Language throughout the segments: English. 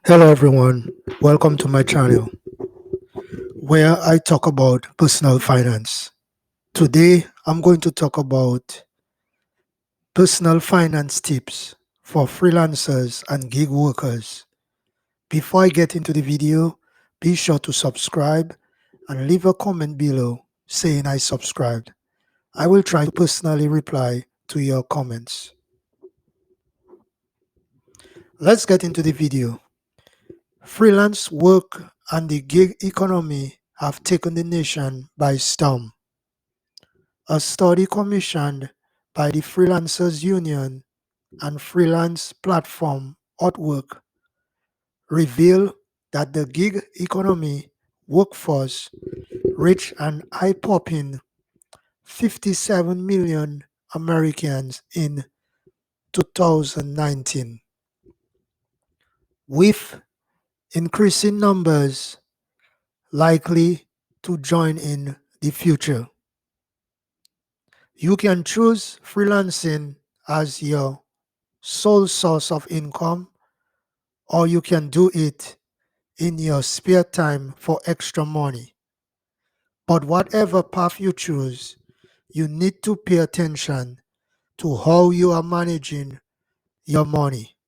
Hello everyone, welcome to my channel where I talk about personal finance. Today I'm going to talk about personal finance tips for freelancers and gig workers. Before I get into the video, be sure to subscribe and leave a comment below saying I subscribed. I will try to personally reply to your comments. Let's get into the video. Freelance work and the gig economy have taken the nation by storm. A study commissioned by the Freelancers Union and freelance platform Upwork revealed that the gig economy workforce reached an eye-popping 57 million Americans in 2019, with increasing numbers likely to join in the future. You can choose freelancing as your sole source of income, or you can do it in your spare time for extra money. But whatever path you choose, you need to pay attention to how you are managing your money.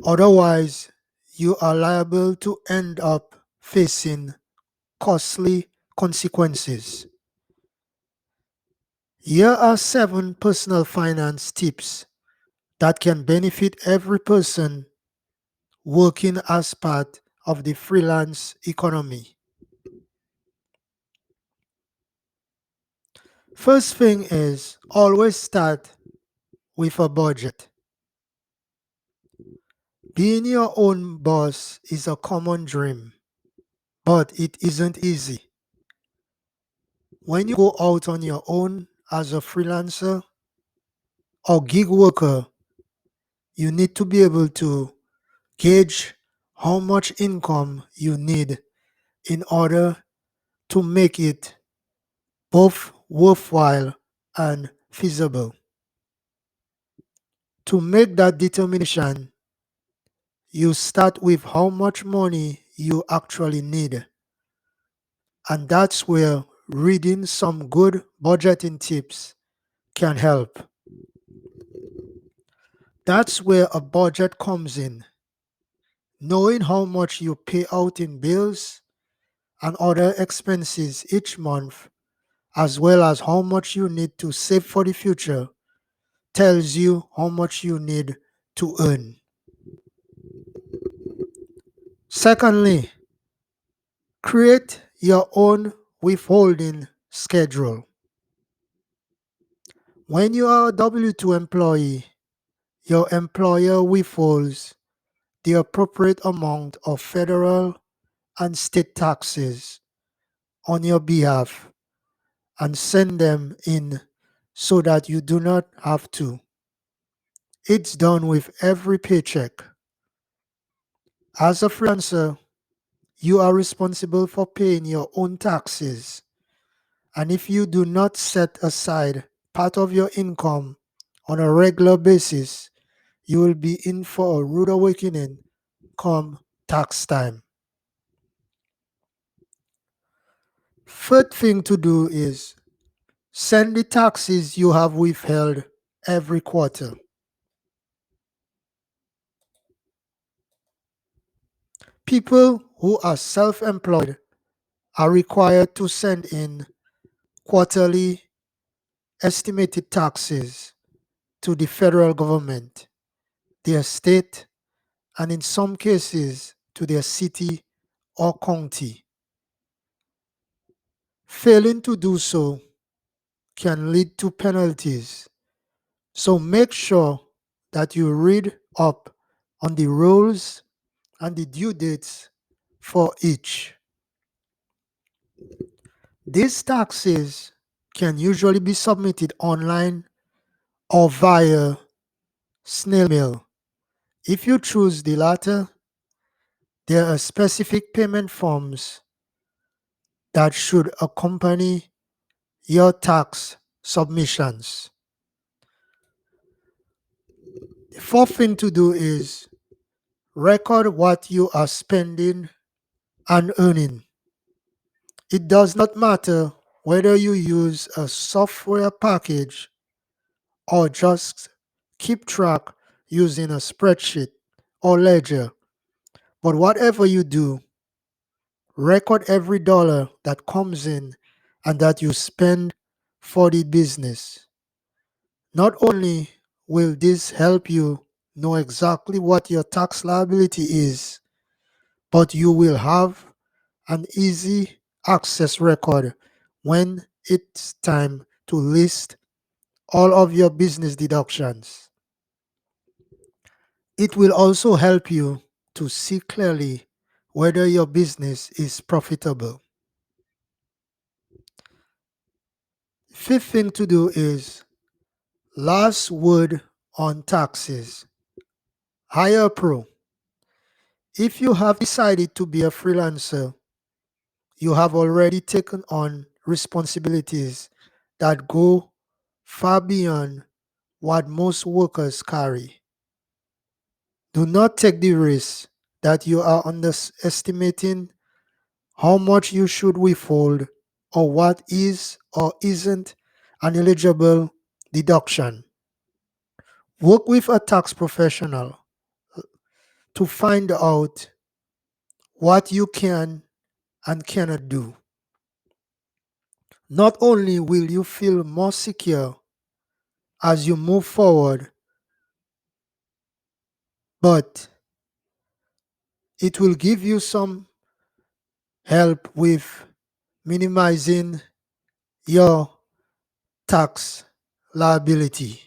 Otherwise, you are liable to end up facing costly consequences. Here are 7 personal finance tips that can benefit every person working as part of the freelance economy. First thing is always start with a budget. Being your own boss is a common dream, but it isn't easy. When you go out on your own as a freelancer or gig worker, you need to be able to gauge how much income you need in order to make it both worthwhile and feasible. To make that determination, you start with how much money you actually need. And that's where reading some good budgeting tips can help. That's where a budget comes in. Knowing how much you pay out in bills and other expenses each month, as well as how much you need to save for the future, tells you how much you need to earn. Secondly, create your own withholding schedule. When you are a W 2 employee, your employer withholds the appropriate amount of federal and state taxes on your behalf and send them in so that you do not have to. It's done with every paycheck. As a freelancer, you are responsible for paying your own taxes. And if you do not set aside part of your income on a regular basis, you will be in for a rude awakening come tax time. Third thing to do is send the taxes you have withheld every quarter. People who are self-employed are required to send in quarterly estimated taxes to the federal government, their state, and in some cases to their city or county. Failing to do so can lead to penalties. So make sure that you read up on the rules and the due dates for each. These taxes can usually be submitted online or via snail mail. If you choose the latter, there are specific payment forms that should accompany your tax submissions. The fourth thing to do is record what you are spending and earning. It does not matter whether you use a software package or just keep track using a spreadsheet or ledger. But whatever you do, record every dollar that comes in and that you spend for the business. Not only will this help you know exactly what your tax liability is, but you will have an easy access record when it's time to list all of your business deductions. It will also help you to see clearly whether your business is profitable. Fifth thing to do is last word on taxes. Hire a pro. If you have decided to be a freelancer, you have already taken on responsibilities that go far beyond what most workers carry. Do not take the risk that you are underestimating how much you should withhold or what is or isn't an eligible deduction. Work with a tax professional to find out what you can and cannot do. Not only will you feel more secure as you move forward, but it will give you some help with minimizing your tax liability.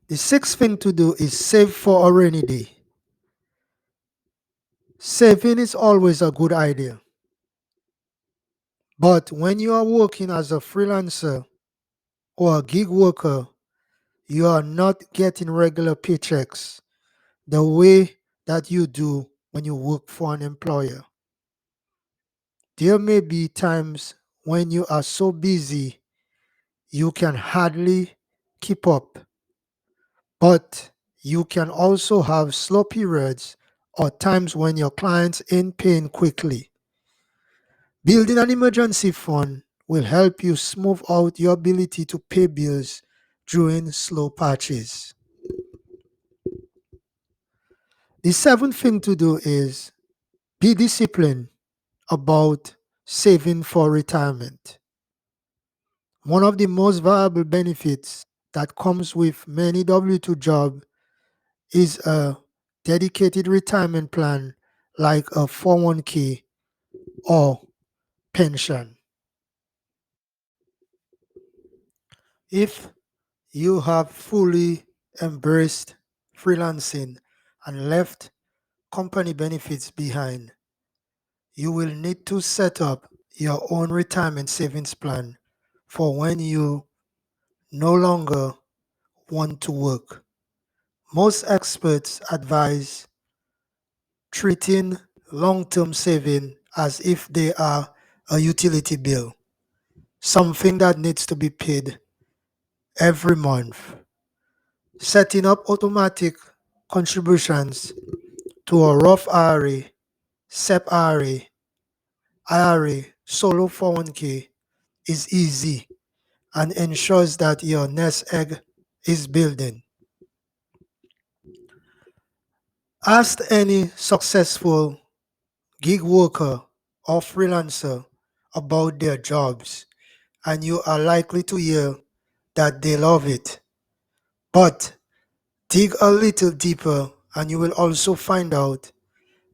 The sixth thing to do is save for a rainy day. Saving is always a good idea, but when you are working as a freelancer or a gig worker, you are not getting regular paychecks the way that you do when you work for an employer. There may be times when you are so busy you can hardly keep up, but you can also have slow periods or times when your clients ain't paying quickly. Building an emergency fund will help you smooth out your ability to pay bills during slow patches. The seventh thing to do is be disciplined about saving for retirement. One of the most valuable benefits that comes with many W-2 jobs is a dedicated retirement plan like a 401k or pension. If you have fully embraced freelancing and left company benefits behind, you will need to set up your own retirement savings plan for when you no longer want to work. Most experts advise treating long term saving as if they are a utility bill, something that needs to be paid every month. Setting up automatic contributions to a Roth IRA, SEP IRA, solo 401k is easy and ensures that your nest egg is building. Ask any successful gig worker or freelancer about their jobs, and you are likely to hear that they love it. But dig a little deeper, and you will also find out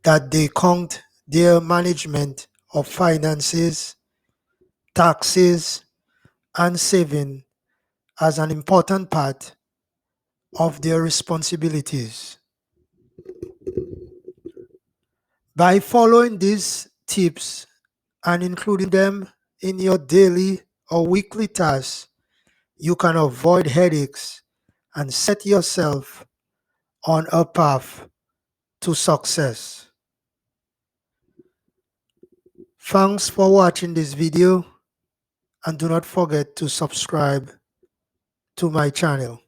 that they count their management of finances, taxes, and saving as an important part of their responsibilities. By following these tips and including them in your daily or weekly tasks, you can avoid headaches and set yourself on a path to success. Thanks for watching this video, and do not forget to subscribe to my channel.